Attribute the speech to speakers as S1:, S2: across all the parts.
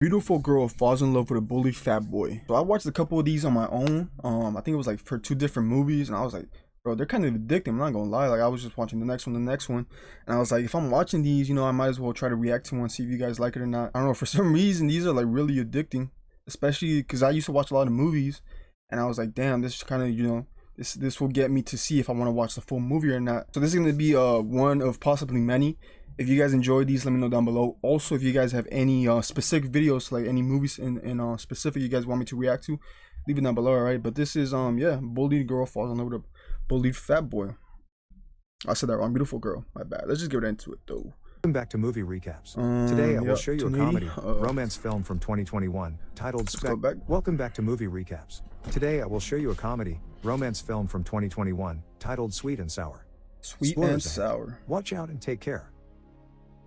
S1: Beautiful girl falls in love with a bully fat boy. So I watched a couple of these on my own. I think it was like for two different movies, and I was like, bro, they're kind of addicting. I'm not gonna lie. Like I was just watching the next one, and I was like, if I'm watching these, I might as well try to react to one, see if you guys like it or not. I don't know. For some reason, these are like really addicting, especially because I used to watch a lot of movies, and I was like, damn, this kind of this will get me to see if I want to watch the full movie or not. So this is gonna be one of possibly many. If you guys enjoyed these, let me know down below. Also, if you guys have any specific videos, like any movies in specific you guys want me to react to, leave it down below, alright? But this is yeah, bullied girl falls in love with a bullied fat boy. I said that wrong. Beautiful girl. My bad. Let's just get right into it though.
S2: Welcome back to movie recaps. Today I will show you a comedy romance film from 2021 titled Welcome back to movie recaps. Today I will show you a comedy romance film from 2021 titled Sweet and Sour.
S1: Sweet and sour.
S2: Watch out and take care.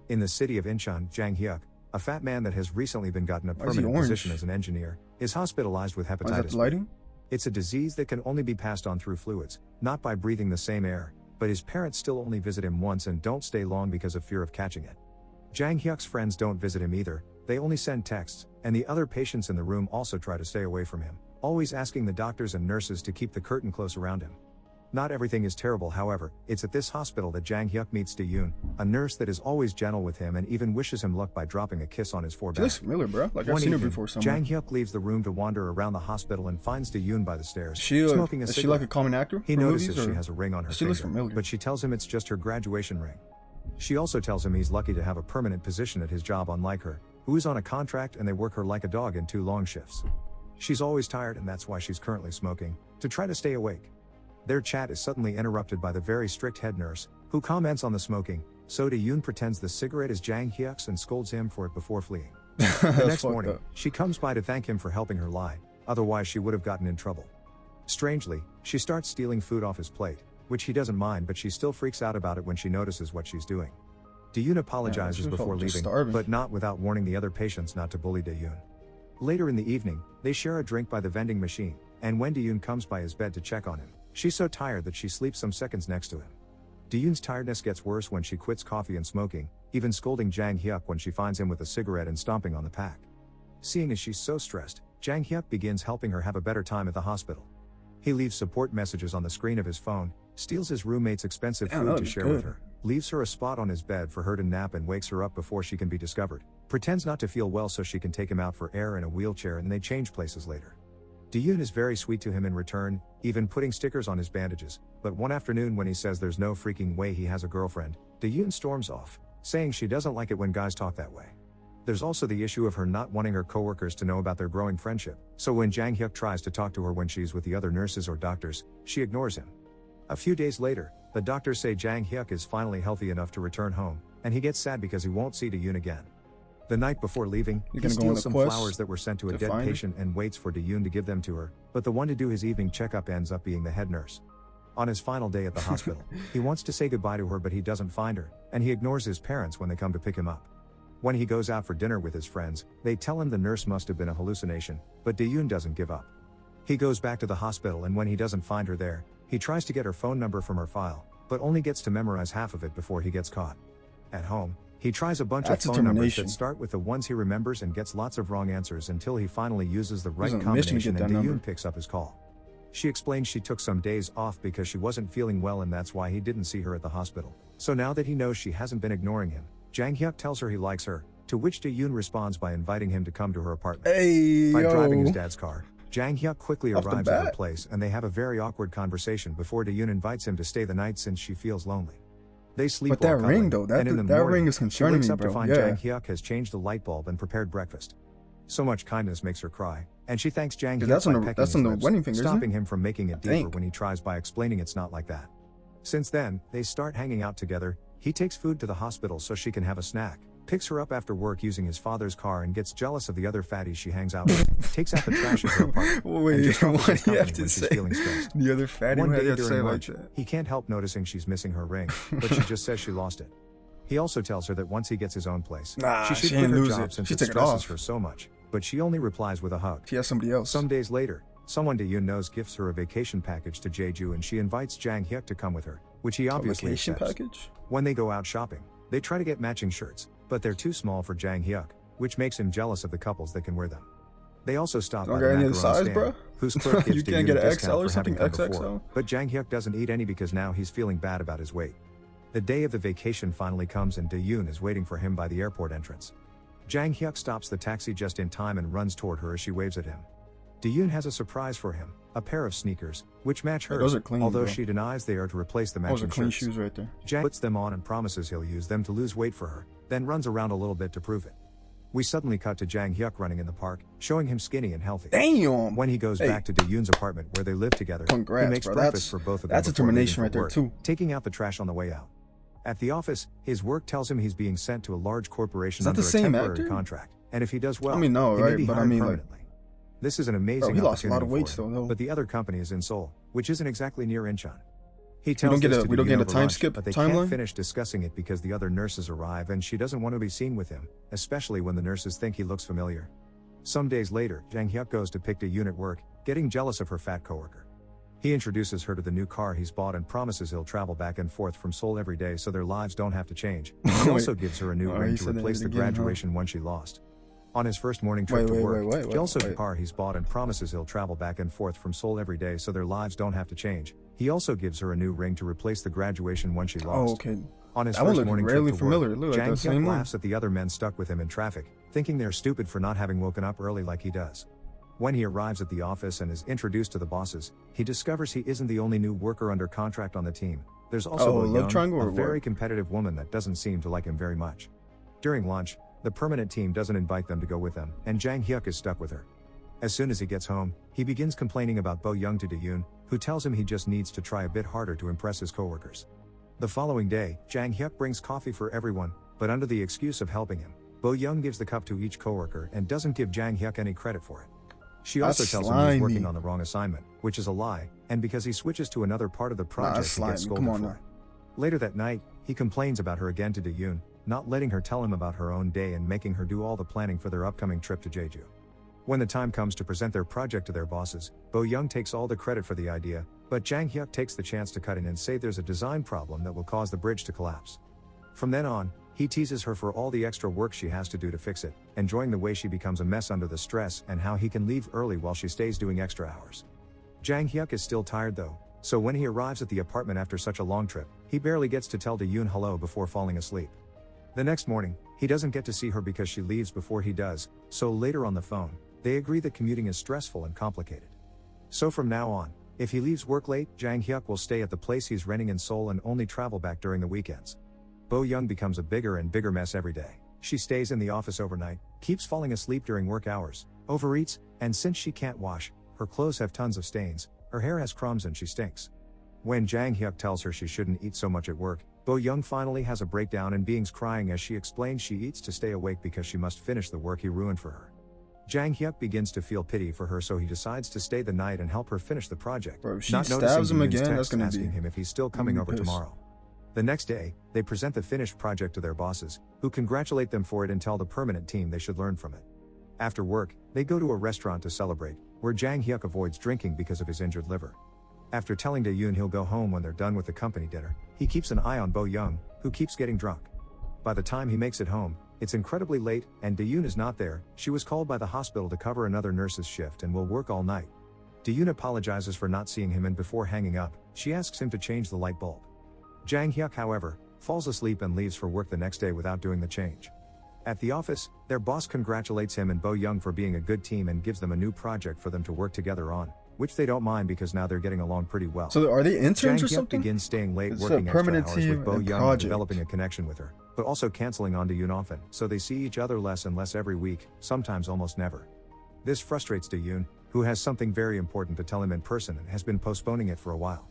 S2: In the city of Incheon, Jang Hyuk, a fat man that has recently been gotten a permanent position as an engineer, is hospitalized with hepatitis B. It's a disease that can only be passed on through fluids, not by breathing the same air, but his parents still only visit him once and don't stay long because of fear of catching it. Jang Hyuk's friends don't visit him either, they only send texts, and the other patients in the room also try to stay away from him, always asking the doctors and nurses to keep the curtain close around him. Not everything is terrible, however. It's at this hospital that Jang Hyuk meets Dae-yoon, a nurse that is always gentle with him and even wishes him luck by dropping a kiss on his foreback.
S1: She looks familiar, bro. Like I've seen her before somewhere.
S2: Jang Hyuk leaves the room to wander around the hospital and finds Dae-yoon by the stairs,
S1: smoking a cigarette. Is she like a common actor?
S2: He notices she has a ring on her
S1: finger,
S2: looks familiar. But she tells him it's just her graduation ring. She also tells him he's lucky to have a permanent position at his job, unlike her, who is on a contract and they work her like a dog in 2 long shifts. She's always tired and that's why she's currently smoking, to try to stay awake. Their chat is suddenly interrupted by the very strict head nurse, who comments on the smoking, so Dae-yoon pretends the cigarette is Jang Hyuk's and scolds him for it before fleeing. The next morning, she comes by to thank him for helping her lie, otherwise she would have gotten in trouble. Strangely, she starts stealing food off his plate, which he doesn't mind, but she still freaks out about it when she notices what she's doing. Dae-yoon apologizes before leaving, but not without warning the other patients not to bully Dae-yoon. Later in the evening, they share a drink by the vending machine, and when Dae-yoon comes by his bed to check on him, she's so tired that she sleeps some seconds next to him. Dae-yoon's tiredness gets worse when she quits coffee and smoking, even scolding Jang Hyuk when she finds him with a cigarette and stomping on the pack. Seeing as she's so stressed, Jang Hyuk begins helping her have a better time at the hospital. He leaves support messages on the screen of his phone, steals his roommate's expensive food to share with her, leaves her a spot on his bed for her to nap and wakes her up before she can be discovered, pretends not to feel well so she can take him out for air in a wheelchair, and they change places later. Dae-yoon is very sweet to him in return, even putting stickers on his bandages, but one afternoon when he says there's no freaking way he has a girlfriend, Dae-yoon storms off, saying she doesn't like it when guys talk that way. There's also the issue of her not wanting her coworkers to know about their growing friendship, so when Jang Hyuk tries to talk to her when she's with the other nurses or doctors, she ignores him. A few days later, the doctors say Jang Hyuk is finally healthy enough to return home, and he gets sad because he won't see Dae-yoon again. The night before leaving, he steals some flowers that were sent to a dead patient and waits for Dae-yoon to give them to her, but the one to do his evening checkup ends up being the head nurse. On his final day at the hospital, he wants to say goodbye to her but he doesn't find her, and he ignores his parents when they come to pick him up. When he goes out for dinner with his friends, they tell him the nurse must have been a hallucination, but Dae-yoon doesn't give up. He goes back to the hospital and when he doesn't find her there, he tries to get her phone number from her file, but only gets to memorize half of it before he gets caught. At home, he tries a bunch of phone numbers that start with the ones he remembers and gets lots of wrong answers until he finally uses the right combination and Dae-yoon picks up his call. She explains she took some days off because she wasn't feeling well and that's why he didn't see her at the hospital. So now that he knows she hasn't been ignoring him, Jang Hyuk tells her he likes her, to which Dae-yoon responds by inviting him to come to her apartment. By driving his dad's car, Jang Hyuk quickly arrives at her place and they have a very awkward conversation before Dae-yoon invites him to stay the night since she feels lonely. They sleep
S1: but that ring though, that ring is concerning me, bro.
S2: She wakes up to find Jang Hyuk has changed the light bulb and prepared breakfast. So much kindness makes her cry, and she thanks Jang Hyuk by pecking his lips, stopping him from making it deeper when he tries by explaining it's not like that. Since then, they start hanging out together. He takes food to the hospital so she can have a snack, picks her up after work using his father's car and gets jealous of the other fatties she hangs out with, takes out the trash of her apartment, and just offers her company when she's feeling stressed.
S1: The other fatty,
S2: one day during lunch, he can't help noticing she's missing her ring, but she just says she lost it. He also tells her that once he gets his own place, she should quit her job since it stresses her so much, but she only replies with a hug.
S1: She has somebody else.
S2: Some days later, someone Dae-yoon knows gifts her a vacation package to Jeju and she invites Jang Hyuk to come with her, which he obviously accepts. When they go out shopping, they try to get matching shirts, but they're too small for Jang Hyuk, which makes him jealous of the couples that can wear them. They also stop by
S1: Don't
S2: the
S1: get any
S2: macaron
S1: of the size,
S2: stand,
S1: bro.
S2: whose clerk gives
S1: You
S2: to
S1: can't
S2: Yoon
S1: get
S2: a
S1: an XL
S2: discount
S1: or
S2: for having
S1: something?
S2: come before.
S1: XXL?
S2: But Jang Hyuk doesn't eat any because now he's feeling bad about his weight. The day of the vacation finally comes and Yoon is waiting for him by the airport entrance. Jang Hyuk stops the taxi just in time and runs toward her as she waves at him. Yoon has a surprise for him, a pair of sneakers, which match hers,
S1: those are clean,
S2: although
S1: bro.
S2: she denies they are to replace the
S1: Those
S2: matching
S1: are clean
S2: shirts.
S1: shoes right there.
S2: Jang puts them on and promises he'll use them to lose weight for her, then runs around a little bit to prove it. We suddenly cut to Jang Hyuk running in the park, showing him skinny and healthy.
S1: Damn!
S2: When he goes back to Yoon's apartment where they live together,
S1: Congrats,
S2: he makes
S1: bro.
S2: breakfast for both of them.
S1: That's
S2: before
S1: determination
S2: leaving
S1: right
S2: for
S1: there,
S2: work,
S1: too.
S2: taking out the trash on the way out. At the office, his work tells him he's being sent to a large corporation
S1: Is that
S2: under
S1: the
S2: a
S1: same
S2: temporary
S1: actor?
S2: contract, and if he does well,
S1: I mean, no,
S2: he may
S1: right?
S2: be
S1: But I
S2: hired
S1: mean, like,
S2: permanently. This is an amazing
S1: he lost a lot of
S2: opportunity
S1: weight
S2: for
S1: still,
S2: him,
S1: though.
S2: but the other company is in Seoul, which isn't exactly near Incheon. He
S1: We
S2: tells
S1: don't get
S2: this
S1: a
S2: to
S1: we don't
S2: Yoon
S1: get a
S2: over
S1: time
S2: lunch,
S1: skip
S2: but they
S1: timeline.
S2: can't finish discussing it because the other nurses arrive and she doesn't want to be seen with him, especially when the nurses think he looks familiar. Some days later, Jang Hyuk goes to pick Yoon at work, getting jealous of her fat coworker. He introduces her to the new car he's bought and promises he'll travel back and forth from Seoul every day so their lives don't have to change. He also gives her a new ring
S1: he
S2: to
S1: said that
S2: replace the
S1: again, huh?
S2: graduation one she lost. On his first morning trip to work,
S1: wait,
S2: he also
S1: wait.
S2: the car he's bought and promises he'll travel back and forth from Seoul every day so their lives don't have to change. He also gives her a new ring to replace the graduation one she lost.
S1: Oh, okay.
S2: On his
S1: That one
S2: first
S1: looked
S2: morning
S1: really
S2: trip to
S1: familiar.
S2: work,
S1: It looked like
S2: Jang
S1: the same
S2: Hyuk
S1: one.
S2: laughs at the other men stuck with him in traffic, thinking they're stupid for not having woken up early like he does. When he arrives at the office and is introduced to the bosses, he discovers he isn't the only new worker under contract on the team. There's also
S1: Oh,
S2: a
S1: love
S2: young,
S1: triangle or
S2: a very
S1: what?
S2: competitive woman that doesn't seem to like him very much. During lunch, the permanent team doesn't invite them to go with them, and Jang Hyuk is stuck with her. As soon as he gets home, he begins complaining about Bo Young to Yoon, who tells him he just needs to try a bit harder to impress his coworkers. The following day, Jang Hyuk brings coffee for everyone, but under the excuse of helping him, Bo Young gives the cup to each coworker and doesn't give Jang Hyuk any credit for it. She also
S1: That's
S2: tells him he's working
S1: slimy.
S2: on the wrong assignment, which is a lie, and because he switches to another part of the project,
S1: that's
S2: he gets
S1: slimy.
S2: scolded
S1: Come on
S2: for
S1: now.
S2: it. Later that night, he complains about her again to Yoon, not letting her tell him about her own day and making her do all the planning for their upcoming trip to Jeju. When the time comes to present their project to their bosses, Bo Young takes all the credit for the idea, but Jang Hyuk takes the chance to cut in and say there's a design problem that will cause the bridge to collapse. From then on, he teases her for all the extra work she has to do to fix it, enjoying the way she becomes a mess under the stress and how he can leave early while she stays doing extra hours. Jang Hyuk is still tired though, so when he arrives at the apartment after such a long trip, he barely gets to tell Yoon hello before falling asleep. The next morning, he doesn't get to see her because she leaves before he does, so later on the phone, they agree that commuting is stressful and complicated. So from now on, if he leaves work late, Jang Hyuk will stay at the place he's renting in Seoul and only travel back during the weekends. Bo Young becomes a bigger and bigger mess every day. She stays in the office overnight, keeps falling asleep during work hours, overeats, and since she can't wash, her clothes have tons of stains, her hair has crumbs and she stinks. When Jang Hyuk tells her she shouldn't eat so much at work, Bo Young finally has a breakdown and begins crying as she explains she eats to stay awake because she must finish the work he ruined for her. Jang Hyuk begins to feel pity for her, so he decides to stay the night and help her finish the project,
S1: Bro, if she
S2: not
S1: stabs
S2: noticing
S1: him
S2: Yoon's
S1: again, that's
S2: text
S1: gonna
S2: asking
S1: be-
S2: him if he's still coming
S1: I'm
S2: over
S1: pissed.
S2: tomorrow. The next day, they present the finished project to their bosses, who congratulate them for it and tell the permanent team they should learn from it. After work, they go to a restaurant to celebrate, where Jang Hyuk avoids drinking because of his injured liver. After telling Yoon he'll go home when they're done with the company dinner, he keeps an eye on Bo Young, who keeps getting drunk. By the time he makes it home, it's incredibly late, and Yoon is not there. She was called by the hospital to cover another nurse's shift and will work all night. Yoon apologizes for not seeing him, and before hanging up, she asks him to change the light bulb. Jang Hyuk, however, falls asleep and leaves for work the next day without doing the change. At the office, their boss congratulates him and Bo Young for being a good team and gives them a new project for them to work together on, which they don't mind because now they're getting along pretty well.
S1: So are they
S2: Jang
S1: interns or
S2: Hyuk
S1: something?
S2: begins staying late
S1: It's a
S2: working extra
S1: permanent
S2: hours
S1: team
S2: with Bo
S1: and
S2: Young and
S1: project.
S2: developing a connection with her, but also canceling on Yoon often, so they see each other less and less every week, sometimes almost never. This frustrates Yoon, who has something very important to tell him in person and has been postponing it for a while.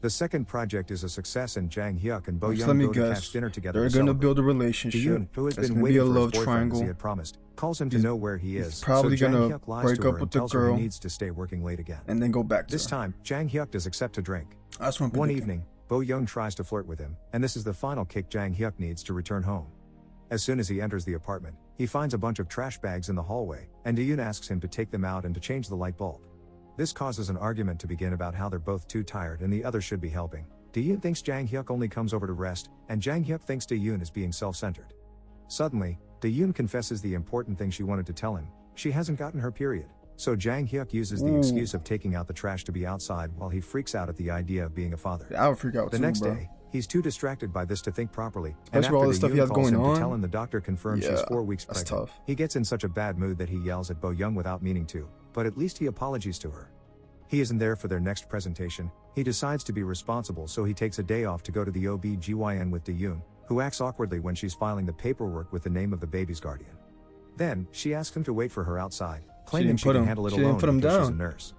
S2: The second project is a success and Jang Hyuk and Bo
S1: Just
S2: Young
S1: let me
S2: go to
S1: guess.
S2: catch dinner together
S1: They're
S2: to
S1: gonna
S2: celebrate.
S1: build a relationship.
S2: Yoon, who has
S1: It's
S2: been
S1: gonna be
S2: waiting
S1: a
S2: for
S1: love
S2: his boyfriend as
S1: triangle.
S2: he had promised, calls him to
S1: He's-
S2: know where he
S1: he's
S2: is,
S1: probably
S2: so Jang
S1: gonna
S2: Hyuk lies
S1: break
S2: to her
S1: up
S2: and
S1: with the
S2: tells her
S1: girl.
S2: he needs to stay working late again.
S1: And then go back to
S2: This
S1: her.
S2: time, Jang Hyuk does accept to drink.
S1: That's what I'm
S2: One
S1: predicting.
S2: evening, Bo Young tries to flirt with him, and this is the final kick Jang Hyuk needs to return home. As soon as he enters the apartment, he finds a bunch of trash bags in the hallway, and Yoon asks him to take them out and to change the light bulb. This causes an argument to begin about how they're both too tired and the other should be helping. Yoon thinks Jang Hyuk only comes over to rest, and Jang Hyuk thinks Yoon is being self-centered. Suddenly, Dae-yoon confesses the important thing she wanted to tell him: she hasn't gotten her period. So Jang Hyuk uses the excuse of taking out the trash to be outside while he freaks out at the idea of being a father.
S1: Yeah, I would freak out
S2: The
S1: too,
S2: next
S1: bro.
S2: day, he's too distracted by this to think properly,
S1: Especially
S2: and after
S1: all the stuff he
S2: Dae-yoon
S1: has
S2: calls
S1: going
S2: him
S1: on.
S2: to tell him the doctor confirmed she's
S1: Yeah,
S2: 4 weeks
S1: that's
S2: pregnant,
S1: tough.
S2: he gets in such a bad mood that he yells at Bo-young without meaning to, but at least he apologizes to her. He isn't there for their next presentation. He decides to be responsible, so he takes a day off to go to the OB/GYN with Dae-yoon, who acts awkwardly when she's filing the paperwork with the name of the baby's guardian. Then, she asks him to wait for her outside, claiming she can handle it alone because she's a nurse.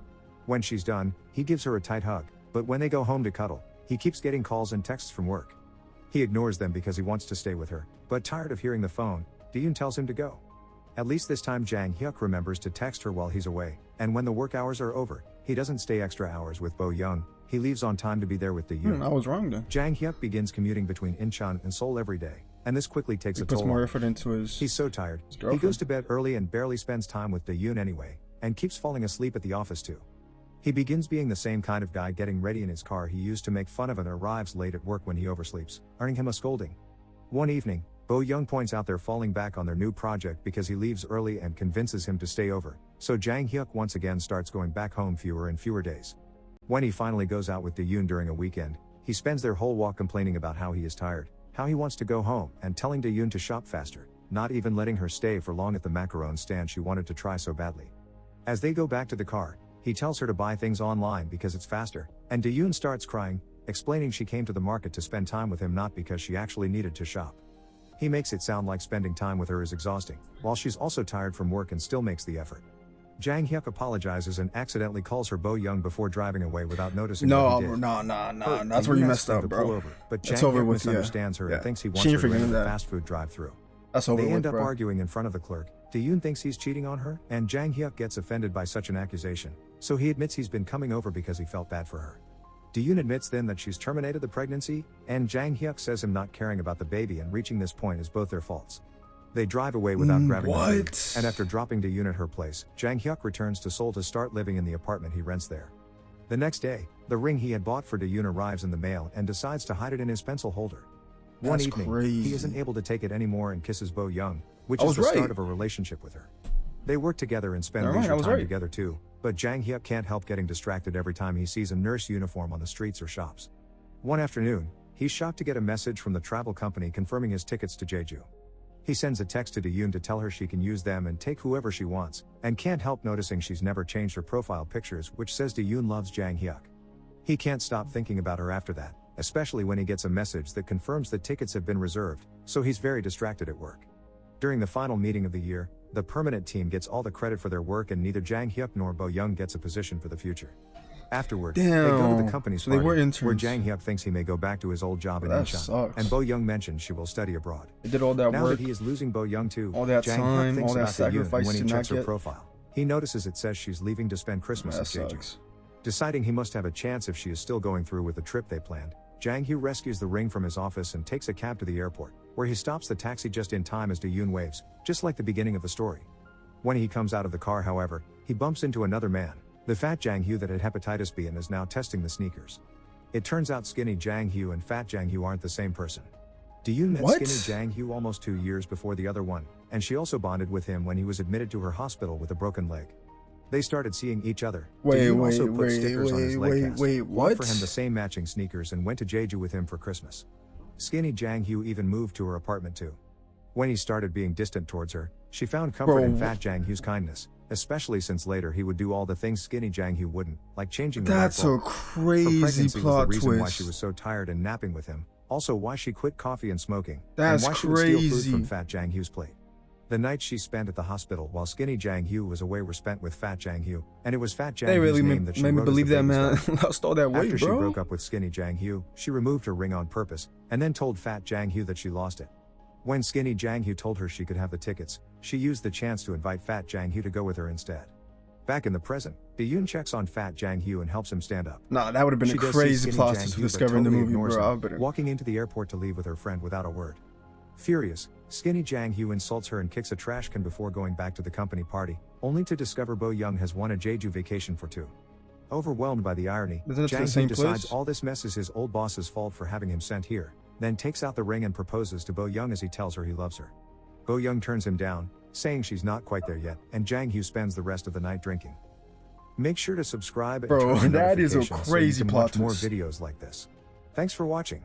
S2: When she's done, he gives her a tight hug, but when they go home to cuddle, he keeps getting calls and texts from work. He ignores them because he wants to stay with her, but tired of hearing the phone, Dae-yoon tells him to go. At least this time Jang Hyuk remembers to text her while he's away, and when the work hours are over, he doesn't stay extra hours with Bo-young, he leaves on time to be there with Dae-yoon.
S1: I was wrong then.
S2: Jang Hyuk begins commuting between Incheon and Seoul every day, and this quickly takes
S1: He
S2: a
S1: puts
S2: toll
S1: more
S2: on him.
S1: effort into his.
S2: He's so tired, he goes to bed early and barely spends time with Dae-yoon anyway, and keeps falling asleep at the office too. He begins being the same kind of guy getting ready in his car he used to make fun of and arrives late at work when he oversleeps, earning him a scolding. One evening, Bo-young points out they're falling back on their new project because he leaves early and convinces him to stay over, so Jang Hyuk once again starts going back home fewer and fewer days. When he finally goes out with Dae-yoon during a weekend, he spends their whole walk complaining about how he is tired, how he wants to go home, and telling Dae-yoon to shop faster, not even letting her stay for long at the macaron stand she wanted to try so badly. As they go back to the car, he tells her to buy things online because it's faster, and Dae-yoon starts crying, explaining she came to the market to spend time with him not because she actually needed to shop. He makes it sound like spending time with her is exhausting, while she's also tired from work and still makes the effort. Jang Hyuk apologizes and accidentally calls her Bo-young before driving away without noticing what he did.
S1: No. That's where you messed up, bro.
S2: But
S1: That's
S2: Jang
S1: over
S2: Hyuk
S1: with,
S2: misunderstands her
S1: yeah.
S2: and thinks he
S1: She
S2: wants
S1: ain't
S2: her to
S1: forgetting
S2: enter the
S1: that.
S2: fast food drive-thru.
S1: That's over
S2: They
S1: with,
S2: end up
S1: bro.
S2: arguing in front of the clerk. Dae-yoon thinks he's cheating on her, and Jang Hyuk gets offended by such an accusation, so he admits he's been coming over because he felt bad for her. Dae-yoon admits then that she's terminated the pregnancy, and Jang Hyuk says him not caring about the baby and reaching this point is both their faults. They drive away without grabbing the food, and after dropping Dae-yoon at her place, Jang Hyuk returns to Seoul to start living in the apartment he rents there. The next day, the ring he had bought for Dae-yoon arrives in the mail and decides to hide it in his pencil holder. One evening, he isn't able to take it anymore and kisses Bo-young, which is the start of a relationship with her. They work together and spend leisure time together too, but Jang Hyuk can't help getting distracted every time he sees a nurse uniform on the streets or shops. One afternoon, he's shocked to get a message from the travel company confirming his tickets to Jeju. He sends a text to Dae-yoon to tell her she can use them and take whoever she wants, and can't help noticing she's never changed her profile pictures, which says Dae-yoon loves Jang Hyuk. He can't stop thinking about her after that, especially when he gets a message that confirms the tickets have been reserved, so he's very distracted at work. During the final meeting of the year, the permanent team gets all the credit for their work and neither Jang Hyuk nor Bo-young gets a position for the future. Afterward, they go to the company's party, where Jang Hyuk thinks he may go back to his old job in Incheon, and Bo-young mentions she will study abroad.
S1: They did all that
S2: now
S1: work.
S2: that he is losing Bo-young too,
S1: all that
S2: Jang
S1: time,
S2: Hyuk thinks
S1: all that
S2: about
S1: sacrifice
S2: when he
S1: to
S2: checks
S1: not
S2: her
S1: get.
S2: profile. He notices it says she's leaving to spend Christmas at Jeju. Deciding he must have a chance if she is still going through with the trip they planned, Jang Hyuk rescues the ring from his office and takes a cab to the airport, where he stops the taxi just in time as Dae-yoon waves, just like the beginning of the story. When he comes out of the car, however, he bumps into another man, the fat Jang Hyuk that had hepatitis B and is now testing the sneakers. It turns out skinny Jang Hyuk and fat Jang Hyuk aren't the same person. Dae-yoon met skinny Jang Hyuk almost 2 years before the other one, and she also bonded with him when he was admitted to her hospital with a broken leg. They started seeing each other. Dae-yoon also put stickers on his leg cast, bought for him the same matching sneakers and went to Jeju with him for Christmas. Skinny Jang Hyuk even moved to her apartment too. When he started being distant towards her, she found comfort in fat Jang Hyuk's kindness, especially since later he would do all the things skinny Jang Hyuk wouldn't, like changing the
S1: That's a
S2: Her
S1: crazy
S2: pregnancy
S1: plot
S2: was the reason
S1: twist.
S2: why she was so tired and napping with him, also why she quit coffee and smoking,
S1: That's
S2: and why she would steal food
S1: crazy.
S2: from fat Jang Hyuk's plate. The nights she spent at the hospital while skinny Jang Hyuk was away were spent with fat Jang Hyuk, and it was fat Jang
S1: They
S2: Hyuk's
S1: really
S2: name that she
S1: made me
S2: wrote as
S1: believe
S2: the
S1: that,
S2: baby's
S1: man.
S2: daughter.
S1: Lost all that weight,
S2: After she
S1: bro.
S2: broke up with skinny Jang Hyuk, she removed her ring on purpose, and then told fat Jang Hyuk that she lost it. When skinny Jang Hyuk told her she could have the tickets, she used the chance to invite fat Jang Hyuk to go with her instead. Back in the present, Dae-yoon checks on fat Jang Hyuk and helps him stand up.
S1: Nah, that would have been
S2: She
S1: a
S2: does see
S1: crazy
S2: skinny
S1: plot
S2: Jang
S1: twist to
S2: Hyuk, but
S1: discover in the
S2: totally
S1: movie,
S2: ignores
S1: bro.
S2: him, walking into the airport to leave with her friend without a word. Furious, skinny Jang Hyuk insults her and kicks a trash can before going back to the company party, only to discover Bo-young has won a Jeju vacation for two. Overwhelmed by the irony,
S1: Isn't it
S2: Jang
S1: the same
S2: Hyuk decides
S1: place?
S2: all this mess is his old boss's fault for having him sent here, then takes out the ring and proposes to Bo-young as he tells her he loves her. Bo Young turns him down, saying she's not quite there yet, and Jang Hyo spends the rest of the night drinking. Make sure to subscribe and
S1: Bro,
S2: turn on
S1: that is a
S2: notifications
S1: crazy
S2: so you can
S1: plot
S2: watch more
S1: twist.
S2: videos like this. Thanks for watching.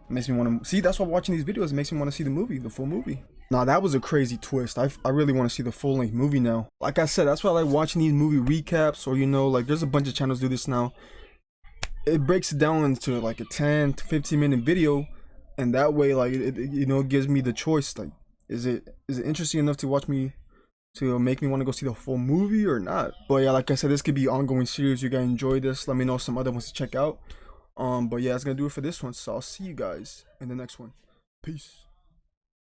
S1: Makes me want to see. That's why watching these videos makes me want to see the movie, the full movie. Nah, that was a crazy twist. I really want to see the full length movie now. Like I said, that's why I like watching these movie recaps, or like there's a bunch of channels do this now. It breaks it down into like a 10 to 15 minute video, and that way like it gives me the choice. Like, is it interesting enough to watch me, to make me want to go see the full movie or not? But yeah, like I said, this could be an ongoing series. You guys enjoy this, let me know some other ones to check out. But yeah, that's gonna do it for this one, so I'll see you guys in the next one. Peace.